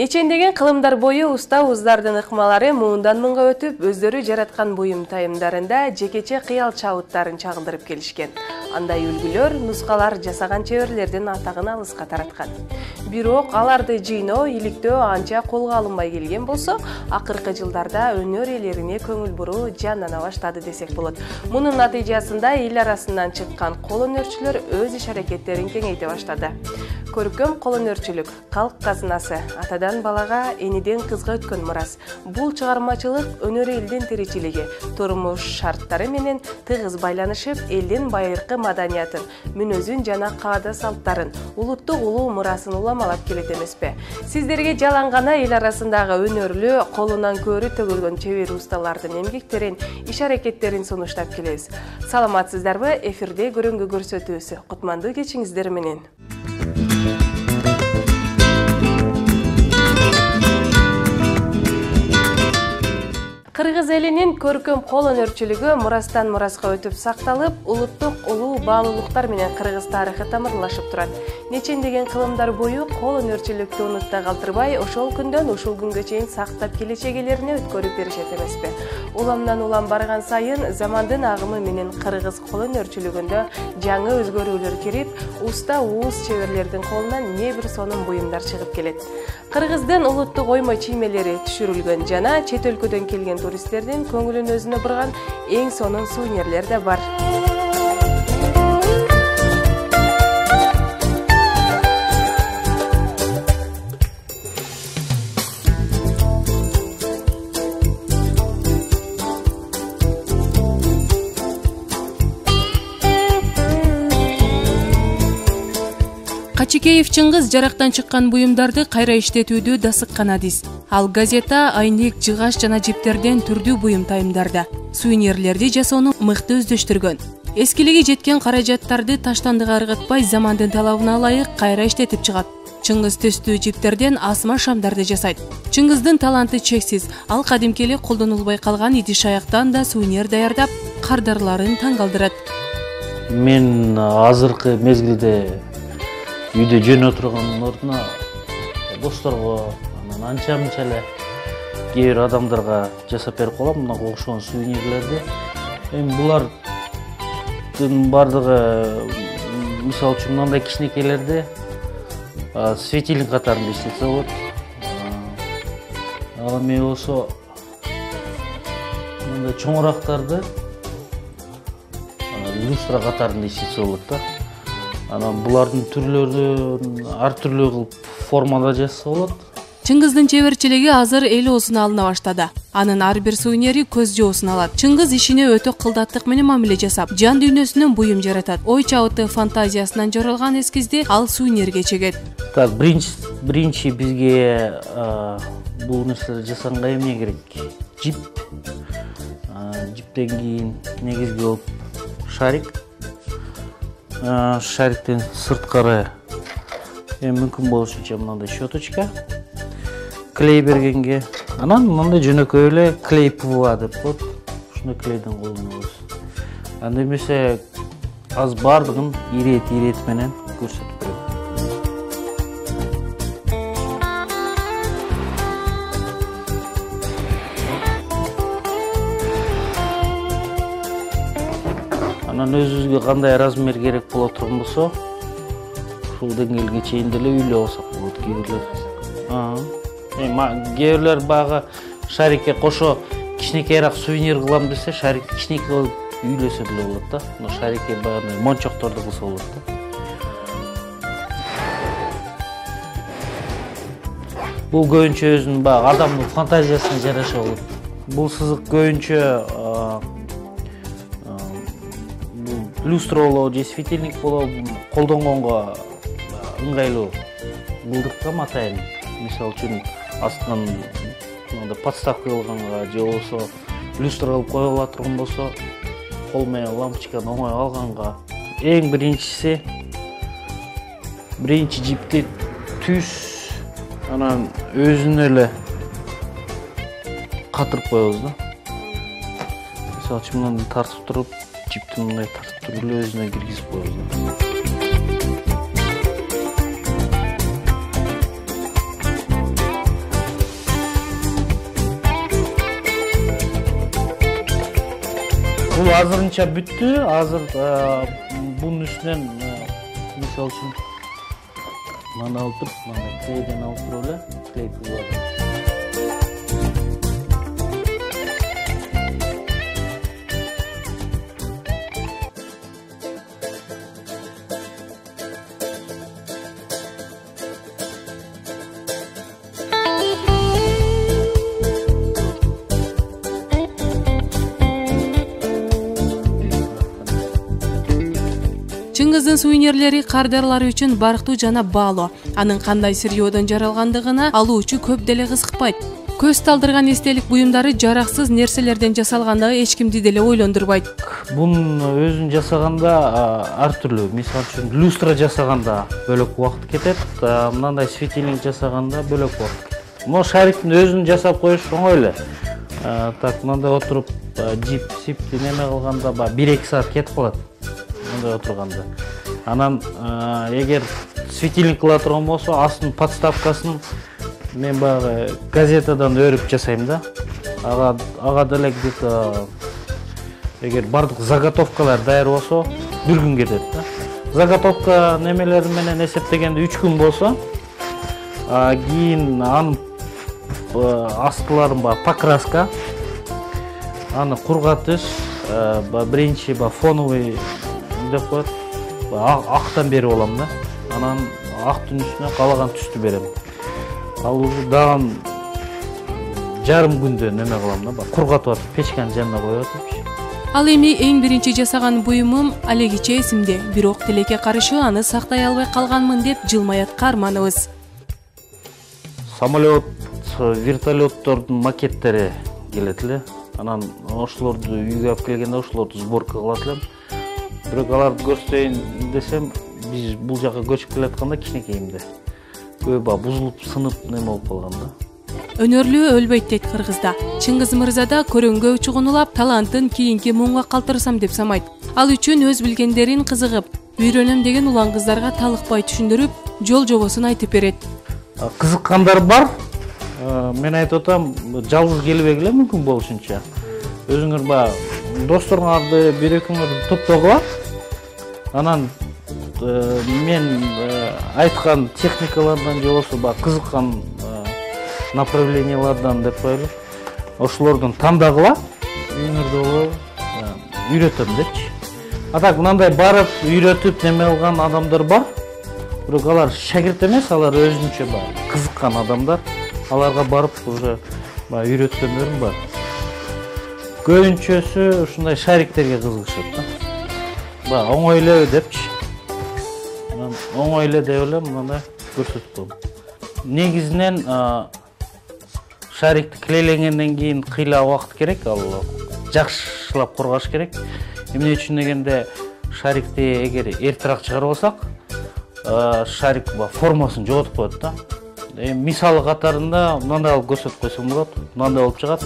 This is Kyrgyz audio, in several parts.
Нечендеген кылымдар бою уста уздардын ыкмалары муундан мыңга өтүп, өздөрү жараткан буюм тайымдарында жекече кыял чабыттарын чагылдырып келишкен. Андай үлгүлөр нускалар жасаган чеберлердин атагын алыска тараткан. Бирок аларды жыйноо, иликтөө анча колго алынбай келген болсо, акыркы жылдарда өнөр ээлерине көңүл буруу жандана баштады десек болот. Мунун натыйжасында эл арасынан чыккан кол өнөрчүлөр өз иш аракеттерин кеңейте баштады. Көркөм кол өнөрчүлүк калк казынасы, атадан балага, эниден кызга өткөн мурас. Бул чыгармачылык өнөр элдин тиричилиги, турмуш шарттары менен тыгыз байланышып, элдин байыркы маданиятын, мүнөзүн жана каада салттарын, улуттук улуу мурасын уламалап келет эмеспи? Сиздерге жалангана эл арасындагы өнөрлүү, колунан көрү төгүлгөн чебер усталардын эмгектерин, иш аракеттерин сунуштап келебиз. Саламатсыздарбы? Эфирде көрөнгү көрсөтүүсү. Кутмандуу кечиңиздер менен. Кыргыз элинин көркөм кол өнөрчүлүгү мурастан мураска өтүп сакталып, улуттук улуу баалуулуктар менен кыргыз тарыхы тамырлашып турат. Нечендеген кылымдар бою кол өнөрчүлүктү унутта калтырбай, ошол күндөн ушул күнгө чейин сактап келечек элерине өткөрүп беришет эмеспи? Уламдан улам барган сайын замандын агымы менен кыргыз кол өнөрчүлүгүндө жаңы өзгөрүүлөр кирип, уста ууз чеберлердин колунан не бир сонун буюмдар чыгып келет. Кыргыздын улуттук оймо чиймелери түшүрүлгөн жана чет өлкөдөн келген туристтердин көңүлүн өзүнө бурган эң сонун сувенирлер да бар. Качикеев Чыңгыз жарактан чыккан буюмдарды кайра иштетүүдө да сыккан адис. Ал газета, айнек, жыгаш жана жиптерден түрдүү буюм тайымдарда сувенирлерди жасоону мыкты өздөштүргөн. Эскилиги жеткен каражаттарды таштандыга ыргытпай, замандын талабына ылайык кайра иштетип чыгат. Чыңгыз төстүү жиптерден асма шамдарды жасайт. Чыңгыздын таланты чексиз. Ал кадимки эле колдонулбай калган идиш аяктан да сувенир даярдап, кардарларын таң калтырат. Мен азыркы мезгилде үйдө жөн отурганын ордуна досторго, анча-мынча эле кээ бир адамдарга жасап берип коем мынага окшогон сувенирлерди. Эми булардын бардыгы мисалы үчүн мындай кичинекейлерди светильник катарында иштетсе болот. Ал эми болсо мындай чоңурактарды люстра катарында иштетсе болот да. Булардын түрлөрүн ар түрлүү кылып формада жазса болот. Чыңгыздын чеберчилиги азыр эл оозуна алына баштады. Анын ар бир сувенири көз жоосун алат. Чыңгыз ишине өтө кылдаттык менен мамиле жасап, жан дүйнөсүнөн буюм жаратат. Ой чабыты фантазиясынан жаралган эскизди ал сувенирге чегет. Так, биринчи бизге бул нерселерди жасаганга эмне керек? Жип. Жиптен кийин негизги болуп шарик. Шариктен сырткары мүмкүн болушунча мындай щеточка, клей бергенге, анан мындай жөнөкөй эле клей ПВА деп коет. Ушуну клейден колдонобуз. Анда эмесе аз бардыгын ирет менен көрсөтүп берет. Анан өзүбүзгө кандай размер керек боло турган болсо, ушул деңгээлге чейин деле үйлөп алсак болот кээ бирлер баягы шарикке кошо кичинекейраак сувенир кылам десе, шарикти кичинекей кылып үйлөсө деле болот да. Шарикке баягы мончокторду кылса болот да. Бул көбүнчө өзүнүн баягы адамдын фантазиясына жараша болот. Бул сызык көбүнчө люстра болобу же светильник болобу колдонгонго ыңгайлуу кылдыкка атайын. Мисалы үчүн астынан подставка кылганга же болбосо люстра кылып кое ала турган болсо, кол менен лампочканы оңой алганга. Эң биринчиси жипти түз, анан өзүнө эле катырып коебуз да. Мисалы үчүн мындай тартып туруп, жипти мындай тартып туруп эле өзүнө киргизип коебуз. Бул азырынча бүттү. Азыр бунун үстүнөн мисалы үчүн мана алып туруп, мана клейден алып туруп эле клей кылып. Чыңгыздын сувенирлери кардарлар үчүн барктуу жана баалуу. Анын кандай сырьёдон жаралгандыгына алуучу көп деле кызыкпайт. Көз талдырган эстелик буюмдары жараксыз нерселерден жасалгандыгы эч кимди деле ойлондурбайт. Бунун өзүн жасаганда ар түрлүү. Мисалы үчүн люстра жасаганда бөлөк убакыт кетет, мындай светильник жасаганда бөлөк убакыт кетет. Могу шариктин өзүн жасап коюш оңой эле. Так мындай отуруп жип-сипти неме кылганда 1-2 саат кетип калат. Мындай отурганда. Анан эгер светильник кыла турган болсо, астын подставкасын мен баягы газетадан өрүп жасайм да. Ага деле где-то эгер бардык заготовкалар даяр болсо, 1 күн кетет да. Заготовка немелери менен эсептегенде 3 күн болсо, кийин анын астыларын покраска, аны кургатыш, биринчи фоновый деп коет. Актан берип алам да. Анан актын үстүнө калаган түстү берем. Ал уже дагы жарым күндө неме кылам да, кургатып атып, печканын жанына коюп атып. Ал эми эң биринчи жасаган буюмум алегиче эсимде, бирок тилекке каршы аны сактай албай калганмын деп жылмаят каарманыбыз. Самолет, вертолеттордун макеттери келет эле. Анан ошолорду үйгө алып келгенде ошолорду сборка кылат элем. Бирок аларды көрсөтөйүн десем, биз бул жака көчүп келатканда кичинекейимде көбү бузулуп, сынып неме болуп калган да. Өнөрлүү өлбөйт дейт кыргызда. Чыңгыз Мырза да көрөнгө чугунулап, талантын кийинки муңга калтырсам деп самайт. Ал үчүн өз билгендерин кызыгып, үйрөнөм деген улан кыздарга талыкпай түшүндүрүп, жол жобосун айтып берет. Кызыккандар бар. Мен айтып атам, жалгыз келбей эле мүмкүн болушунча. Өзүңөр досторуңарды, бир-экөөңөрдү топтогула. Анан мен айткан техникалардан же болбосо кызыккан направлениялардан деп коелу. Ошолордун тандагыла, үйүңөрдө үйрөтөм депчи. Так мындай барып үйрөтүп неме кылган адамдар бар. Бирок алар шагирт эмес, алар өзүнчө кызыккан адамдар. Аларга барып уже үйрөткөндөрүм бар. Көбүнчөсү ушундай шариктерге кызыгышат да. Оңой эле депчи. Оңой эле деп эле мындай көрсөтүп коем. Негизинен шарикти клейлегенден кийин кыйла убакыт керек, ал жакшылап коргош керек. Эмне үчүн дегенде шарикти эгер эртерээк чыгарып алсак, шарик формасын жоготуп коет да. Мисалы катарында мындай алып көрсөтүп койсом болот. Мындай болуп чыгат.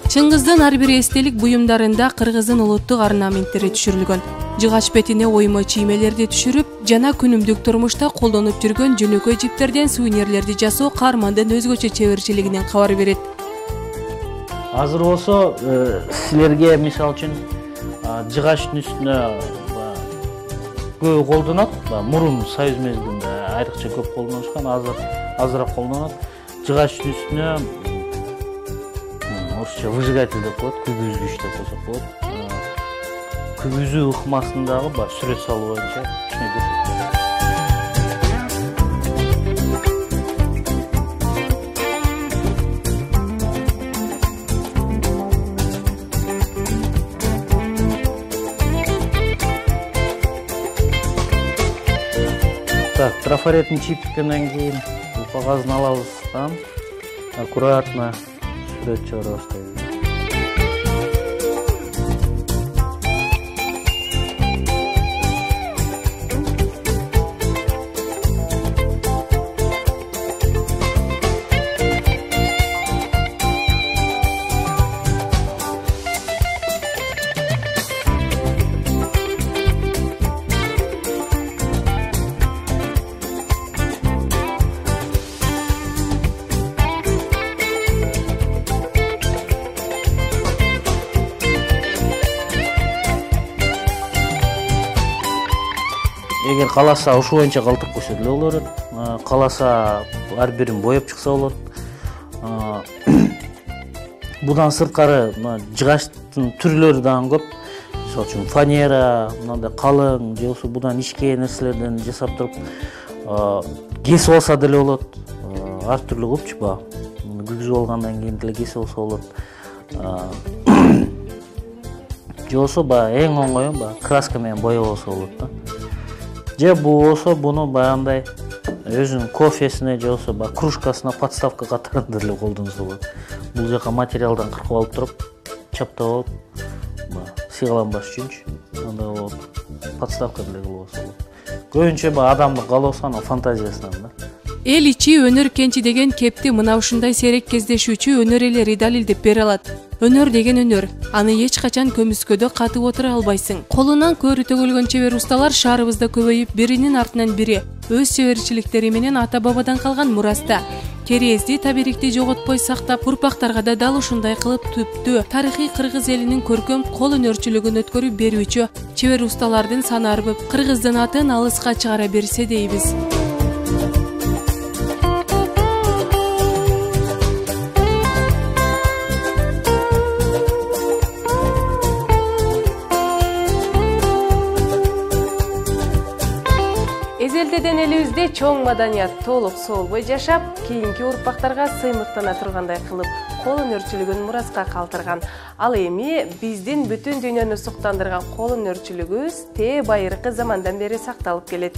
Чыңгыздын ар бир эстелик буюмдарында кыргыздын улуттук орнаменттери түшүрүлгөн. Жыгач бетине оймо чиймелерди түшүрүп, жана күнүмдүк турмушта колдонуп жүргөн жөнөкөй жиптерден сувенирлерди жасоо каармандын өзгөчө чеберчилигинен кабар берет. Азыр болсо силерге мисалы үчүн жыгачтын үстүнө көп колдонот. Мурун Союз мезгилинде айрыкча көп колдонушкан, азыраак колдонот. Жыгачтын үстүнө орусча выжигатель деп коет, күгүзгүч деп болсок болот. Күгүзүү ыкмасындагы сүрөт салуу боюнча кичине көрсөтөт. Так, трафаретин чийиптиккенден кийин кагазын алабыз, аккуратно сүрөт чыгара баштайбыз. эгер кааласа ушу боюнча калтырып койсо деле боло берет. Кааласа ар бирин боеп чыкса болот. Будан сырткары жыгачтын түрлөрү дагы көп. Мисалы үчүн фанера, мындай калың же болбосо будан ишке нерселерден жасап туруп кесип алса деле болот. Ар түрлүү көпчү ба. Күйгүзүп алгандан кийин деле кесип алса болот. Же болбосо баягы эң оңою баягы краска менен боеп алса болот да. Же болбосо буну баягындай өзүнүн кофесине же болбосо баягы кружкасына подставка катарында деле колдонсо болот. Бул жака материалдан кыркып алып туруп, чаптап алып, сыйгаланбаш үчүнчү андай болот. Подставка деле кылып алса болот. Көбүнчө баягы адамдын каалоосу анын фантазиясынан да. Эл ичи өнөр кенчи деген кепти мына ушундай сейрек кездешүүчү өнөр ээлери далилдеп бере алат. Өнөр деген өнөр. Аны эч качан көмүскөдө катып отура албайсың. Колунан көрү төгүлгөн чебер усталар шаарыбызда көбөйүп, биринин артынан бири өз чеберчиликтери менен ата бабадан калган мураста терезди, табирикти жоготпой сактап, урпактарга да дал ушундай кылып түптүү тарыхый кыргыз элинин көркөм кол өнөрчүлүгүн өткөрүп берүүчү чебер усталардын саны арбып, кыргыздын атын алыска чыгара берсе дейбиз. Эзелдеден элибизде чоң маданият толук соолбой жашап, кийинки урпактарга сыймыктана тургандай кылып, кол өнөрчүлүгүн мураска калтырган. Ал эми биздин бүтүн дүйнөнү суктандырган кол өнөрчүлүгүбүз те байыркы замандан бери сакталып келет.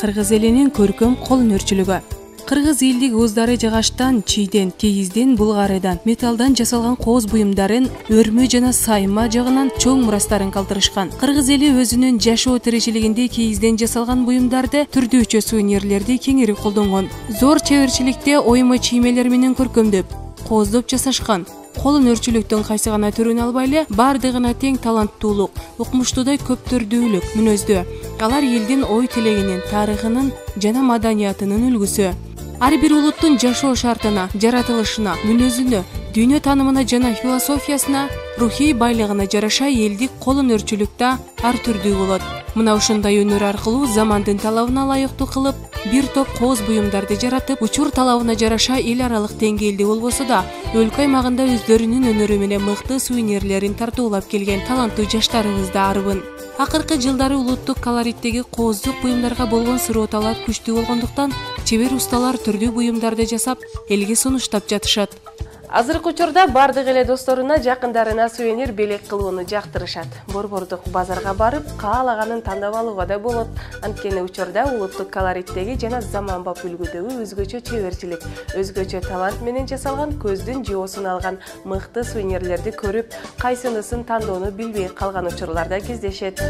Кыргыз элинин көркөм кол өнөрчүлүгү. Кыргыз элдик ооздары жыгачтан, чийден, кийизден, булгарыдан, металлдан жасалган кооз буюмдарын, өрмө жана сайма жагынан чоң мурастарын калтырышкан. Кыргыз эли өзүнүн жашоо тиричилигинде кийизден жасалган буюмдарды, түрдүүчө сувенирлерди кеңири колдонгон. Зор чеберчиликте ойма чиймелер менен көркөмдөп, кооздоп жасашкан. Кол өнөрчүлүктүн кайсы гана түрүн албай эле, бардыгына тең таланттуулук, укмуштуудай көптөрдүүлүк мүнөздүү. Алар элдин ой тилегинин, тарыхынын жана маданиятынын үлгүсү. Ар бир улуттун жашоо шартына, жаратылышына, мүнөзүнө, дүйнө таанымына жана философиясына, рухий байлыгына жараша элдик кол өнөрчүлүктө ар түрдүү болот. Мына ушундай өнөр аркылуу замандын талабына ылайыктуу кылып, бир топ кооз буюмдарды жаратып, учур талабына жараша эл аралык деңгээлде болбосо да, өлкө аймагында өздөрүнүн өнөрү менен мыкты сувенирлерин тартуулап келген таланттуу жаштарыбыз да арбын. Акыркы жылдары улуттук колориттеги кооздук буюмдарга болгон суроо талап күчтүү болгондуктан, чебер усталар түрдүү буюмдарды жасап, элге сунуштап жатышат. Азыркы учурда бардык эле досторуна, жакындарына сувенир белек кылууну жактырышат. Борбордук базарга барып, каалаганын тандап алууга да болот. Анткени учурда улуттук колориттеги жана заманбап үлгүдөгү өзгөчө чеберчилик, өзгөчө талант менен жасалган көздүн жоосун алган мыкты сувенирлерди көрүп, кайсынысын тандоону билбей калган учурлар да кездешет.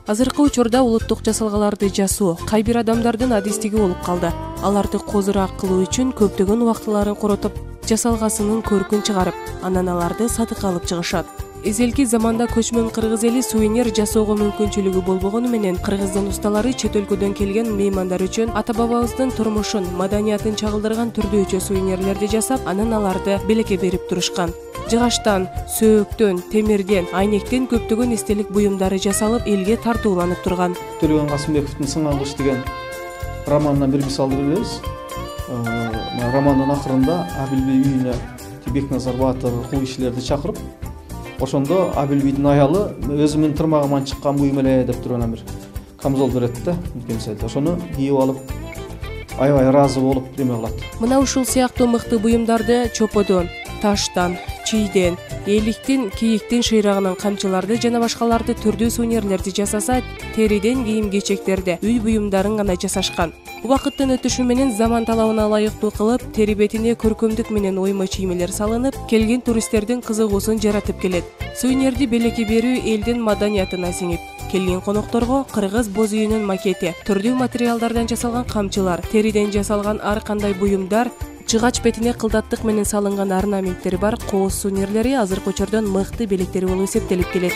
Азыркы учурда улуттук жасалгаларды жасоо кай бир адамдардын адистиги болуп калды. Аларды козураак кылуу үчүн көптөгөн убактыларын коротуп, жасалгасынын көркүн чыгарып, анан аларды сатыкка алып чыгышат. Эзелки заманда көчмөн кыргыз эли сувенир жасоого мүмкүнчүлүгү болбогону менен кыргыздын усталары чет өлкөдөн келген меймандар үчүн ата бабабыздын турмушун, маданиятын чагылдырган түрдүүчө сувенирлерди жасап, анан аларды белекке берип турушкан. Жыгачтан, сөөктөн, темирден, айнектен көптөгөн эстелик буюмдары жасалып, элге тартууланып турган. Төлөгөн Касымбековдун Сыңган кыш деген романынан бир мисалды беребиз. Романдын акырында Абилбей үйүнө Бекназар Батыр кул кишилерди чакырып, ошондо Абилбейдин аялы өзүмдүн тырмагыман чыккан буюм эле деп туруп анан бир камзол берет да, ошону кийип алып, аябай ыраазы болуп эме кылат. Мына ушул сыяктуу мыкты буюмдарды чоподон, таштан, чийден, эликтин, кийиктин шыйрагынан камчыларды жана башкаларды түрдүү сувенирлерди жасаса, териден кийим-кечектерди, үй буюмдарын гана жасашкан. Убакыттын өтүшү менен заман талабына ылайыктуу кылып, тери бетине көркөмдүк менен ойма чиймелер салынып, келген туристтердин кызыгуусун жаратып келет. Сувенирди белекке берүү элдин маданиятына сиңип, келген конокторго кыргыз боз үйүнүн макети, түрдүү материалдардан жасалган камчылар, териден жасалган ар кандай буюмдар, жыгач бетине кылдаттык менен салынган орнаменттери бар кооз сувенирлери азыркы учурдан мыкты белектери болуп эсептелип келет.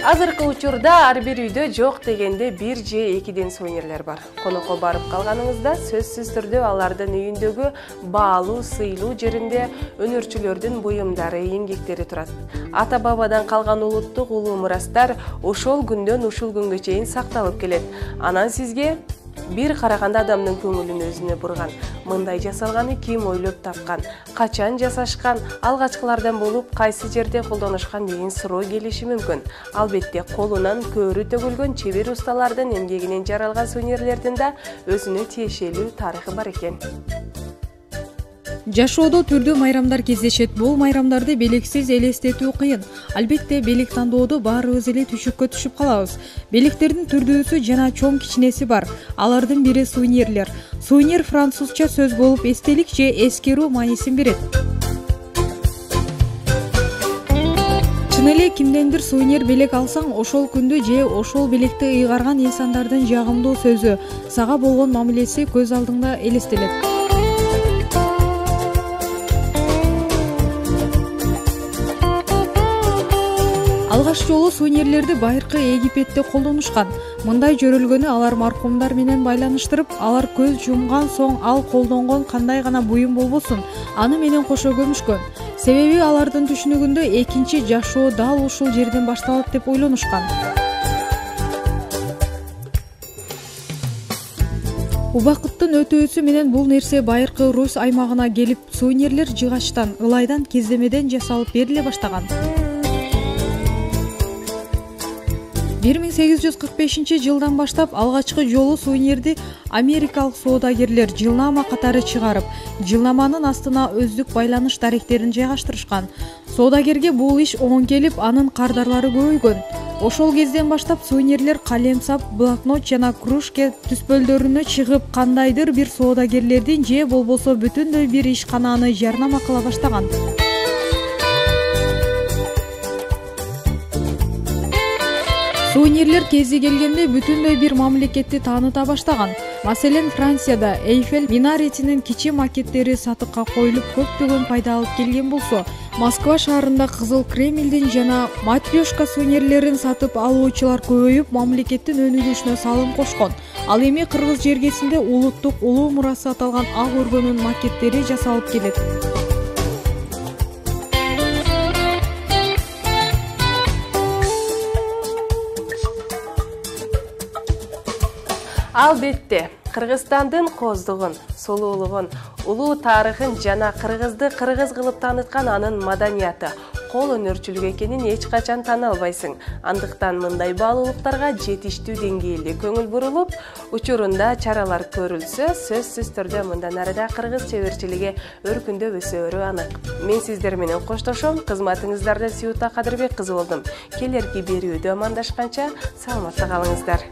Азыркы учурда ар бир үйдө жок дегенде 1 же 2ден сувенирлер бар. Конокко барып калганыңызда сөзсүз түрдө алардын үйүндөгү баалуу, сыйлуу жеринде өнөрчүлөрдүн буюмдары, эмгектери турат. Ата бабадан калган улуттук улуу мурастар ошол күндөн ушул күнгө чейин сакталып келет. Анан сизге бир караганда адамдын көңүлүн өзүнө бурган. Мындай жасалганы ким ойлоп тапкан, качан жасашкан, алгачкылардан болуп кайсы жерде колдонушкан деген суроо келиши мүмкүн. Албетте, колунан көөрү төгүлгөн чебер усталардын эмгегинен жаралган сувенирлердин да өзүнө тиешелүү тарыхы бар экен. Жашоодо түрдүү майрамдар кездешет. Бул майрамдарды белексиз элестетүү кыйын. Албетте, белек тандоодо баарыбыз эле түшүккө түшүп калабыз. Белектердин түрдүүсү жана чоң кичинеси бар. Алардын бири сувенирлер. Сувенир французча сөз болуп, эстелик же эскерүү маанисин берет. Чын эле кимдендир сувенир белек алсаң, ошол күндү же ошол белекти ыйгарган инсандардын жагымдуу сөзү, сага болгон мамилеси көз алдыңда элестелет. Алгаш жолу сувенирлерди байыркы Египетте колдонушкан. Мындай жөрөлгөнү алар маркумдар менен байланыштырып, алар көз жумган соң ал колдонгон кандай гана буюм болбосун, аны менен кошо көмүшкөн. Себеби алардын түшүнүгүндө экинчи жашоо дал ушул жерден башталат деп ойлонушкан. Убакыттын өтүүсү менен бул нерсе байыркы Русь аймагына келип, сувенирлер жыгачтан, ылайдан, кездемеден жасалып бериле баштаган. 1845-жылдан баштап алгачкы жолу сувенирди америкалык соодагерлер жылнама катары чыгарып, жылнаманын астына өздүк байланыш даректерин жайгаштырышкан. Соодагерге бул иш оң келип, анын кардарлары көбөйгөн. Ошол кезден баштап сувенирлер калемсап, блокнот жана кружка түспөлдөрүнө чыгып, кандайдыр бир соодагерлердин же болбосо бүтүндөй бир ишкананы жарнама кыла баштаган. Сувенирлер кези келгенде бүтүндөй бир мамлекетти тааныта баштаган. Маселен, Францияда Эйфель минаретинин кичи макеттери сатыкка коюлуп көптөгөн пайда алып келген болсо, Москва шаарында Кызыл Кремльдин жана матрешка сувенирлерин сатып алуучулар көбөйүп, мамлекеттин өнүгүшүнө салым кошкон. Ал эми Кыргыз жергесинде улуттук улуу мурасы аталган ак өргөнүн макеттери жасалып келет. Албетте, Кыргызстандын коздугун, сулуулугун, улуу тарыхын жана кыргызды кыргыз кылып тааныткан анын маданияты, кол өнөрчүлүк экенин эч качан тана албайсың. Андыктан мындай баалуулуктарга жетиштүү деңгээлде көңүл бурулуп, учурунда чаралар көрүлсө, сөзсүз түрдө мындан арыда кыргыз чеберчилиги өркүндөп өсөөрү анык. Мен сиздер менен коштошом, кызматыңыздарда Сүйүта Кадырбек кызы болдум. Келерки берүүдө амандашканча саламатта калыңыздар.